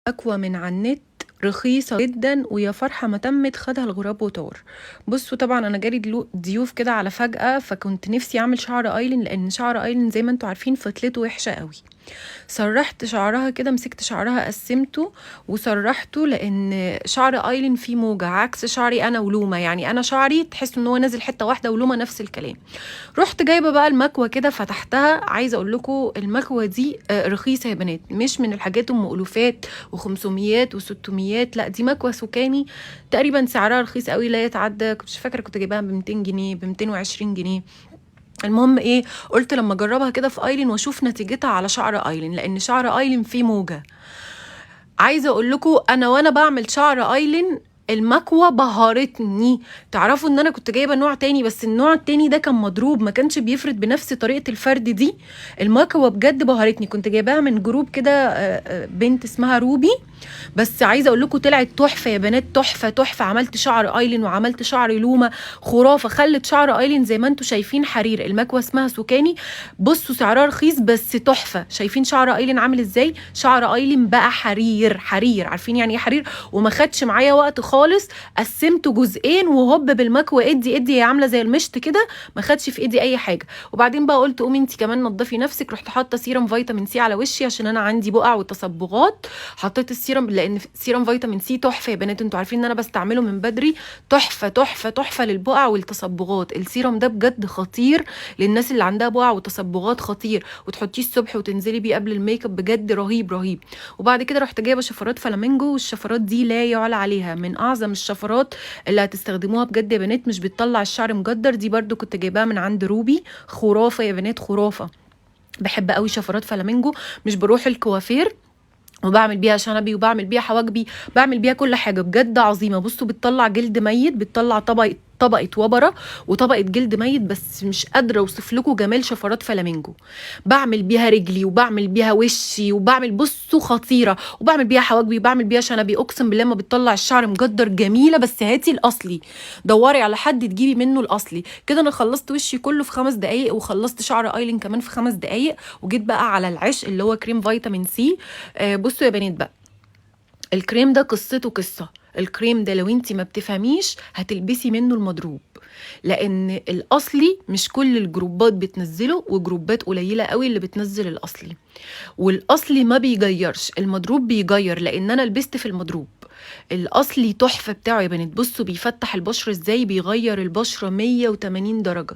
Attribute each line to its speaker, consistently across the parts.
Speaker 1: أقوى من على النت، رخيصة جدا، ويا فرحة ما تمت خدها الغراب وطار. بصوا طبعا انا جالي ضيوف كده على فجأة، فكنت نفسي اعمل شعر ايلين، لان شعر ايلين زي ما انتوا عارفين فتلته وحشة قوي. سرحت شعرها كده، مسكت شعرها قسمته وسرحته، لان شعر ايلين فيه موجة عكس شعري انا ولومة. يعني انا شعري تحس ان هو نازل حتة واحدة، ولومة نفس الكلام. رحت جايبه بقى المكوه كده فتحتها. عايزه اقول لكم المكوه دي رخيصه يا بنات، مش من الحاجات ام الوفات و500 و600، لا دي مكوه سكاني تقريبا سعرها رخيص قوي، لا يتعدى، كنت فاكره كنت جايباها ب 200 جنيه ب 220 جنيه. المهم ايه، قلت لما اجربها كده في ايلين واشوف نتيجتها على شعر ايلين، لان شعر ايلين فيه موجه. عايزه اقول لكم انا وانا بعمل شعر ايلين المكوه بهرتني. تعرفوا ان انا كنت جايبه نوع تاني، بس النوع التاني ده كان مضروب، ما كانش بيفرد بنفس طريقه الفرد دي. المكوه بجد بهرتني، كنت جايباها من جروب كده بنت اسمها روبي. بس عايزه اقول لكم طلعت تحفه يا بنات، تحفه تحفه. عملت شعر ايلين وعملت شعر لومه خرافه، خلت شعر ايلين زي ما انتم شايفين حرير. المكوه اسمها سوكاني، بصوا سعرها رخيص بس تحفه. شايفين شعر ايلين عامل ازاي؟ شعر ايلين بقى حرير حرير، عارفين يعني ايه حرير؟ وما خدش معايا وقت خالص، قسمته جزئين وهوب بالمكوه ادي ادي، هي عامله زي المشط كده، ما خدش في ايدي اي حاجه. وبعدين بقى قلت قومي انت كمان نضفي نفسك، رحت حاطه سيرم فيتامين سي على وشي عشان انا عندي بقع وتصبغات. حطيت السيرم لان سيرم فيتامين سي تحفه يا بنات، انتوا عارفين ان انا بستعمله من بدري، تحفه تحفه تحفه للبقع والتصبغات. السيرم ده بجد خطير للناس اللي عندها بقع وتصبغات، خطير. وتحطيه الصبح وتنزلي بيه قبل الميك اب، بجد رهيب رهيب. وبعد كده رحت جايبه شفرات فلامينجو، والشفرات دي لا يعلى عليها، من اعظم الشفرات اللي هتستخدموها بجد يا بنات، مش بتطلع الشعر مجدر. دي برده كنت جايباها من عند روبي، خرافه يا بنات خرافه. بحب قوي شفرات فلامينجو، مش بروح الكوافير وبعمل بيها شنبي وبعمل بيها حواجبي، بعمل بيها كل حاجه، بجد عظيمه. بصوا بتطلع جلد ميت، بتطلع طبقه وبره وطبقه جلد ميت، بس مش قادره اوصف لكم جمال شفرات فلامينجو. بعمل بيها رجلي وبعمل بيها وشي وبعمل، بصوا خطيره، وبعمل بيها حواجبي وبعمل بيها شنبي. اقسم بالله ما بتطلع الشعر مجدر، جميله. بس هاتي الاصلي، دوري على حد تجيبي منه الاصلي. كده انا خلصت وشي كله في 5 دقايق، وخلصت شعر ايلين كمان في 5 دقايق، وجيت بقى على العشق اللي هو كريم فيتامين سي. بصوا يا بنات بقى، الكريم ده قصته قصة. الكريم ده لو انتي ما بتفهميش هتلبسي منه المضروب، لان الاصلي مش كل الجروبات بتنزله، وجروبات قليلة قوي اللي بتنزل الاصلي. والاصلي ما بيغيرش، المضروب بيغير، لان انا لبست في المضروب. الاصلي تحفه بتاعه يا بنات. بصوا بيفتح البشره ازاي، بيغير البشره 180 درجه،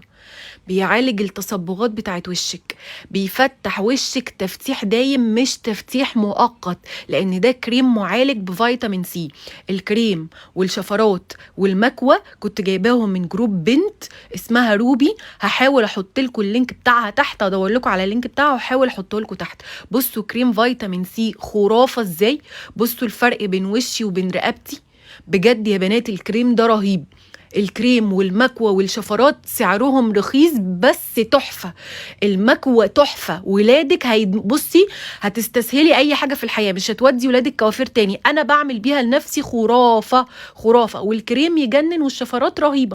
Speaker 1: بيعالج التصبغات بتاعت وشك، بيفتح وشك تفتيح دايم مش تفتيح مؤقت، لان ده كريم معالج بفيتامين سي. الكريم والشفرات والمكوى كنت جايباهم من جروب بنت اسمها روبي، هحاول احط لكم اللينك بتاعها تحت، ادور لكم على اللينك بتاعها واحاول احطه لكم تحت. بصوا كريم فيتامين سي خرافه ازاي، بصوا الفرق بين وشي وبين رقبتي، بجد يا بنات الكريم ده رهيب. الكريم والمكوى والشفرات سعرهم رخيص بس تحفه. المكوى تحفه، ولادك بصي هتستسهلي اي حاجه في الحياه، مش هتودي ولادك كوافير تاني. انا بعمل بيها لنفسي خرافه خرافه، والكريم يجنن والشفرات رهيبه.